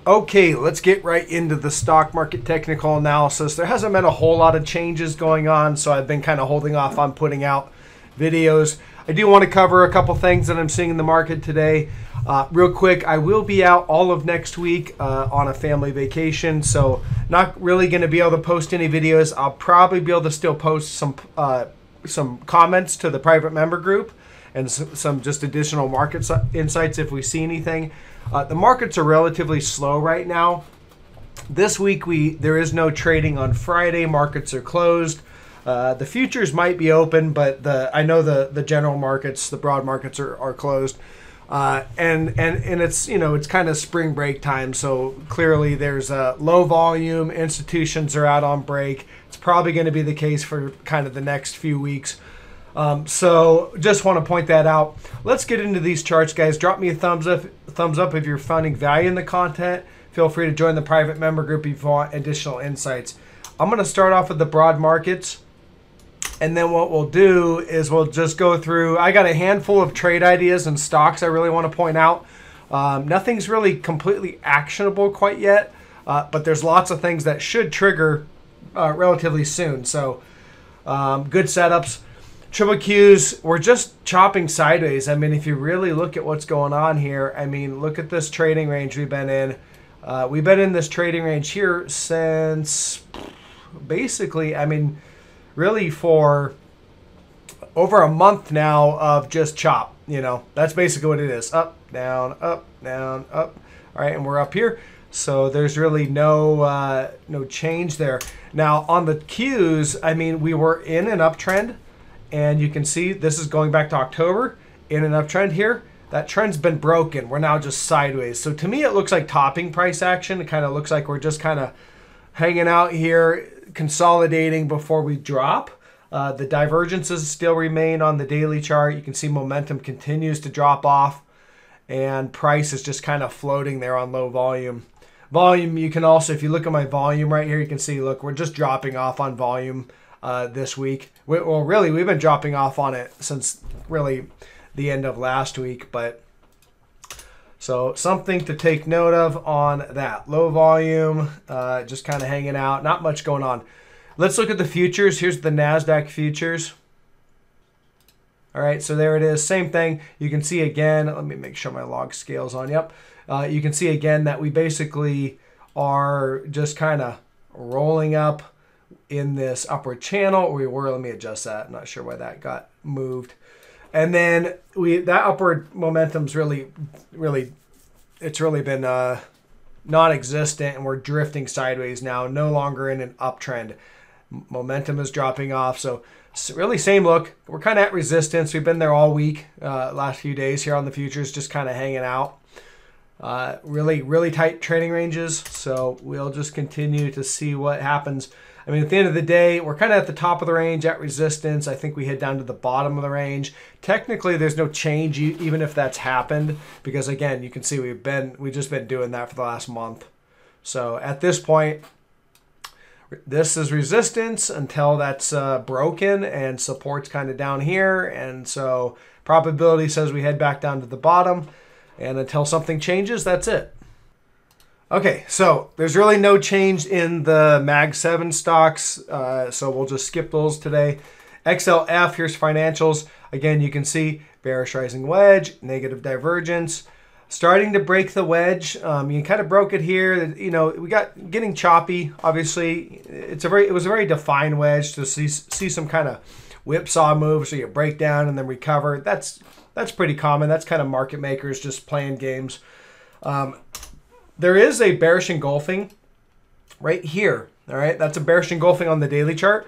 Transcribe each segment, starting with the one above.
Okay, let's get right into the stock market technical analysis. There hasn't been a whole lot of changes going on, so I've been kind of holding off on putting out videos. I do want to cover a couple things that I'm seeing in the market today. Real quick, I will be out all of next week on a family vacation, so not really going to be able to post any videos. I'll probably be able to still post some comments to the private member group and some just additional market insights if we see anything. The markets are relatively slow right now. This week there is no trading on Friday. Markets are closed. The futures might be open, but I know the general markets, the broad markets are closed. And it's it's kind of spring break time, so clearly there's a low volume. Institutions are out on break. It's probably going to be the case for kind of the next few weeks. So just want to point that out. Let's get into these charts, guys. Drop me a thumbs up if you're finding value in the content. Feel free to join the private member group if you want additional insights. I'm going to start off with the broad markets, and then what we'll do is we'll just go through. I got a handful of trade ideas and stocks I really want to point out. Nothing's really completely actionable quite yet, but there's lots of things that should trigger relatively soon. So good setups. Triple Qs, we're just chopping sideways. I mean, if you really look at what's going on here, I mean, look at this trading range we've been in. We've been in this trading range here since basically, I mean, really for over a month now of just chop. That's basically what it is. Up, down, up, down, up. All right, and we're up here. So there's really no change there. Now, on the Qs, I mean, we were in an uptrend. And you can see this is going back to October in an uptrend here. That trend's been broken. We're now just sideways. So to me, it looks like topping price action. It kind of looks like we're just kind of hanging out here, consolidating before we drop. The divergences still remain on the daily chart. You can see momentum continues to drop off, and price is just kind of floating there on low volume. Volume, you can also, if you look at my volume right here, you can see, look, we're just dropping off on volume this week. Well, really, we've been dropping off on it since really the end of last week. But so something to take note of on that. Low volume, just kind of hanging out. Not much going on. Let's look at the futures. Here's the NASDAQ futures. All right, so there it is. Same thing. You can see again. Let me make sure my log scale's on. Yep. You can see again that we basically are just kind of rolling up in this upward channel. Let me adjust that. I'm not sure why that got moved. And then that upward momentum's really been non-existent, and we're drifting sideways now, no longer in an uptrend. Momentum is dropping off. So really same look. We're kind of at resistance. We've been there all week, last few days here on the futures, just kind of hanging out. Really tight trading ranges. So we'll just continue to see what happens. I mean, at the end of the day, we're kind of at the top of the range at resistance. I think we head down to the bottom of the range. Technically, there's no change even if that's happened, because again, you can see we've just been doing that for the last month. So at this point, this is resistance until that's broken, and support's kind of down here. And so probability says we head back down to the bottom, and until something changes, that's it. Okay, so there's really no change in the Mag 7 stocks, so we'll just skip those today. XLF, here's financials. Again, you can see bearish rising wedge, negative divergence, starting to break the wedge. You kind of broke it here. We got getting choppy. Obviously, it was a very defined wedge to see some kind of whipsaw move. So you break down and then recover. That's pretty common. That's kind of market makers just playing games. There is a bearish engulfing right here. All right, that's a bearish engulfing on the daily chart,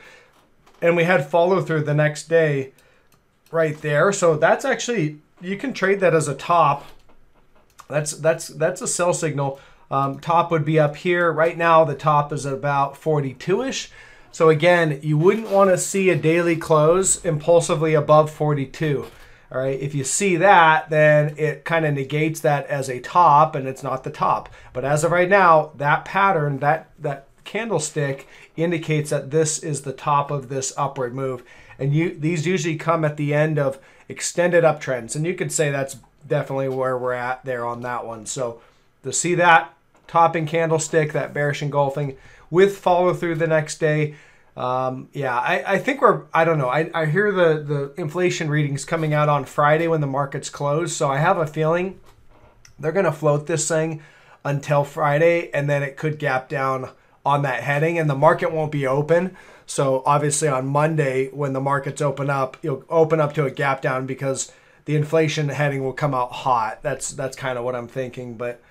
and we had follow through the next day right there. So that's actually, you can trade that as a top. That's a sell signal. Top would be up here. Right now, the top is at about 42-ish. So again, you wouldn't want to see a daily close impulsively above 42. All right, if you see that, then it kind of negates that as a top, and it's not the top. But as of right now, that pattern, that candlestick indicates that this is the top of this upward move. And these usually come at the end of extended uptrends. And you could say that's definitely where we're at there on that one. So to see that, topping candlestick, that bearish engulfing with follow through the next day. Yeah, I think I don't know. I hear the inflation readings coming out on Friday when the markets close. So I have a feeling they're going to float this thing until Friday, and then it could gap down on that heading, and the market won't be open. So obviously on Monday when the markets open up, you'll open up to a gap down because the inflation heading will come out hot. That's kind of what I'm thinking, but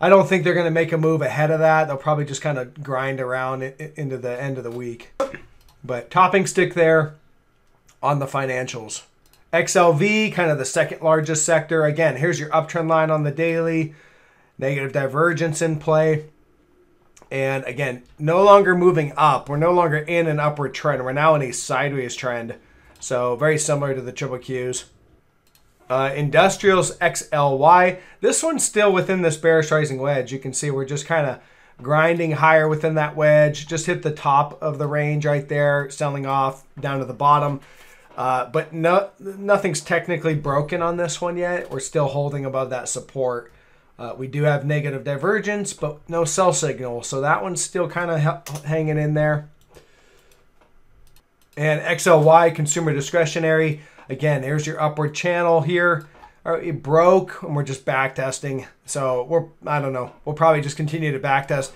I don't think they're going to make a move ahead of that. They'll probably just kind of grind around into the end of the week. But topping stick there on the financials. XLV, kind of the second largest sector. Again, here's your uptrend line on the daily. Negative divergence in play. And again, no longer moving up. We're no longer in an upward trend. We're now in a sideways trend. So very similar to the triple Qs. Industrials XLY. This one's still within this bearish rising wedge. You can see we're just kind of grinding higher within that wedge. Just hit the top of the range right there, selling off down to the bottom. But nothing's technically broken on this one yet. We're still holding above that support. We do have negative divergence, but no sell signal. So that one's still kind of hanging in there. And XLY, consumer discretionary. Again, there's your upward channel here. It broke, and we're just back testing. So I don't know. We'll probably just continue to back test.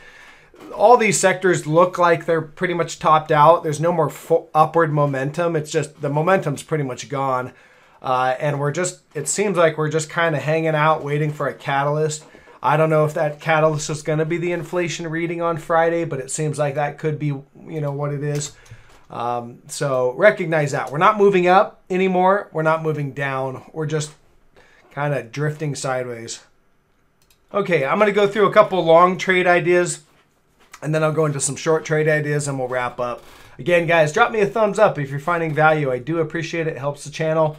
All these sectors look like they're pretty much topped out. There's no more upward momentum. It's just the momentum's pretty much gone. And it seems like we're just kind of hanging out waiting for a catalyst. I don't know if that catalyst is going to be the inflation reading on Friday, but it seems like that could be, what it is. So recognize that. We're not moving up anymore. We're not moving down. We're just kind of drifting sideways. Okay, I'm going to go through a couple long trade ideas, and then I'll go into some short trade ideas, and we'll wrap up. Again, guys, drop me a thumbs up if you're finding value. I do appreciate it. It helps the channel.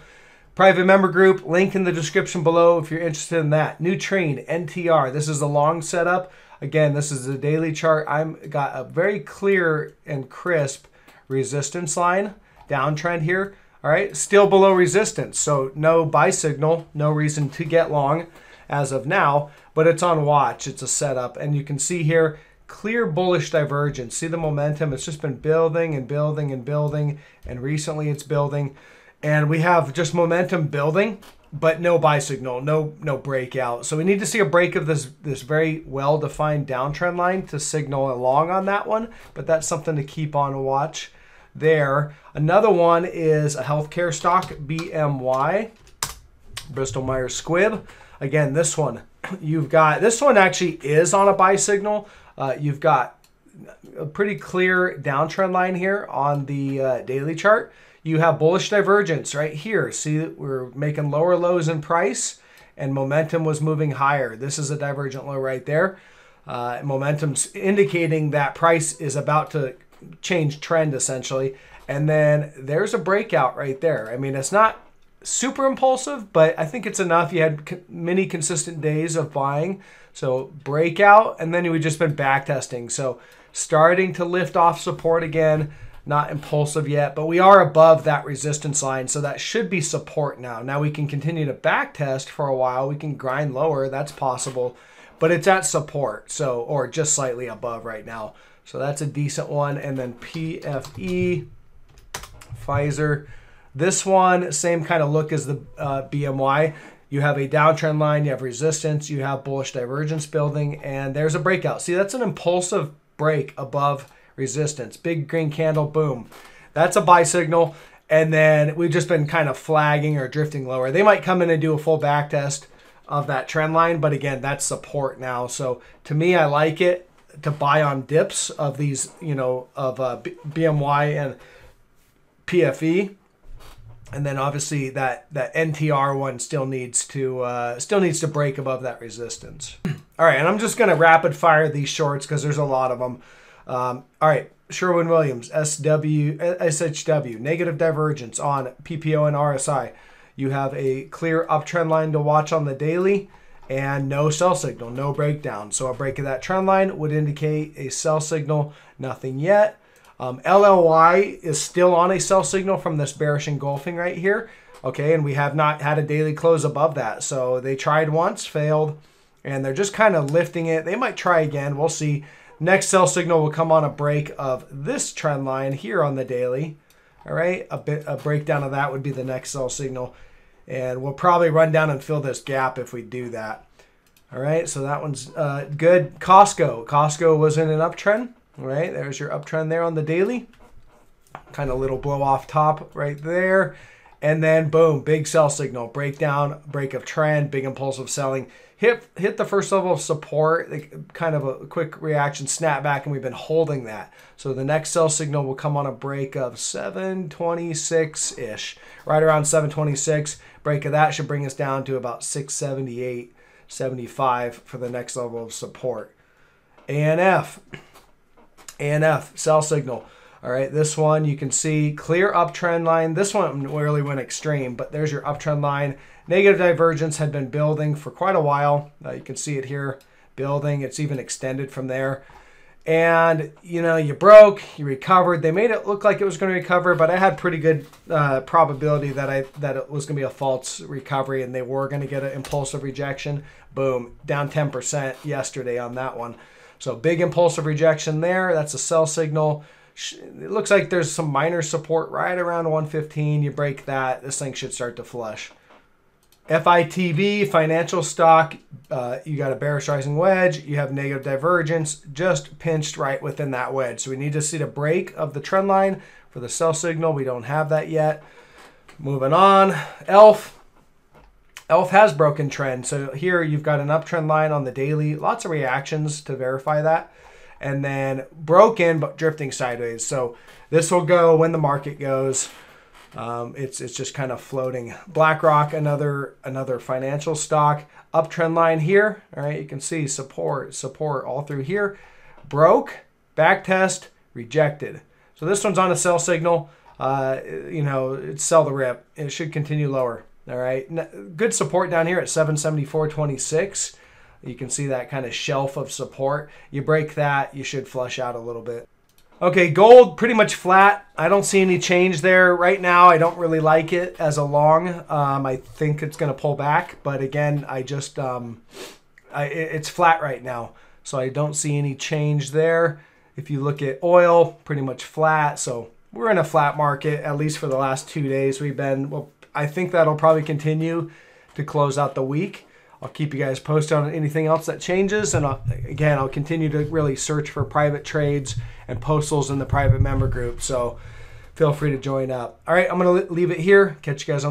Private member group, link in the description below if you're interested in that. New train, NTR. This is a long setup. Again, this is the daily chart. I've got a very clear and crisp resistance line, downtrend here. All right, still below resistance. So no buy signal, no reason to get long as of now, but it's on watch. It's a setup. And you can see here, clear bullish divergence. See the momentum? It's just been building and building and building, and recently it's building. And we have just momentum building, but no buy signal, no breakout. So we need to see a break of this very well-defined downtrend line to signal along on that one, but that's something to keep on watch there. Another one is a healthcare stock, BMY, Bristol Myers Squibb. Again, this one actually is on a buy signal. You've got a pretty clear downtrend line here on the daily chart. You have bullish divergence right here. See that we're making lower lows in price, and momentum was moving higher. This is a divergent low right there. Momentum's indicating that price is about to change trend essentially. And then there's a breakout right there. I mean, it's not super impulsive, but I think it's enough. You had many consistent days of buying. So breakout, and then we've just been back testing. So starting to lift off support again. Not impulsive yet, but we are above that resistance line, so that should be support now. Now we can continue to back test for a while. We can grind lower, that's possible, but it's at support, so, or just slightly above right now. So that's a decent one. And then PFE, Pfizer. This one, same kind of look as the BMY. You have a downtrend line, you have resistance, you have bullish divergence building, and there's a breakout. See, that's an impulsive break above resistance. Big green candle, boom. That's a buy signal. And then we've just been kind of flagging or drifting lower. They might come in and do a full back test of that trend line, but again, that's support now. So to me, I like it to buy on dips of these, of BMY and PFE. And then obviously that NTR one still needs to break above that resistance. All right, and I'm just gonna rapid fire these shorts because there's a lot of them. All right, Sherwin-Williams, SHW, negative divergence on PPO and RSI. You have a clear uptrend line to watch on the daily and no sell signal, no breakdown. So a break of that trend line would indicate a sell signal, nothing yet. LLY is still on a sell signal from this bearish engulfing right here. Okay, and we have not had a daily close above that. So they tried once, failed. and they're just kind of lifting it. They might try again. We'll see. Next sell signal will come on a break of this trend line here on the daily. All right, a breakdown of that would be the next sell signal, and we'll probably run down and fill this gap if we do that. All right, so that one's good. Costco was in an uptrend. All right, there's your uptrend there on the daily. Kind of little blow off top right there. And then boom, big sell signal, breakdown, break of trend, big impulsive selling. Hit the first level of support, kind of a quick reaction, snap back, and we've been holding that. So the next sell signal will come on a break of 726-ish, right around 726. Break of that should bring us down to about 678, 75 for the next level of support. ANF, sell signal. All right, this one you can see clear uptrend line. This one really went extreme, but there's your uptrend line. Negative divergence had been building for quite a while. You can see it here building. It's even extended from there. And, you know, you broke, you recovered. They made it look like it was going to recover, but I had pretty good probability that it was going to be a false recovery and they were going to get an impulsive rejection. Boom, down 10% yesterday on that one. So big impulsive rejection there. That's a sell signal. It looks like there's some minor support right around 115. You break that, this thing should start to flush. FITV, financial stock, you got a bearish rising wedge. You have negative divergence, just pinched right within that wedge. So we need to see the break of the trend line for the sell signal. We don't have that yet. Moving on, ELF. ELF has broken trend. So here you've got an uptrend line on the daily. Lots of reactions to verify that. And then broken but drifting sideways. So this will go when the market goes. It's just kind of floating. BlackRock, another financial stock. Uptrend line here. All right, you can see support all through here. Broke, back test, rejected. So this one's on a sell signal. You know, it's sell the rip. It should continue lower. All right, good support down here at 774.26. You can see that kind of shelf of support. You break that, you should flush out a little bit. Okay, gold pretty much flat. I don't see any change there right now. I don't really like it as a long. I think it's going to pull back, but again, it's flat right now, so I don't see any change there. If you look at oil, pretty much flat. So we're in a flat market at least for the last 2 days. Well, I think that'll probably continue to close out the week. I'll keep you guys posted on anything else that changes. And I'll continue to really search for private trades and postals in the private member group. So feel free to join up. All right, I'm going to leave it here. Catch you guys on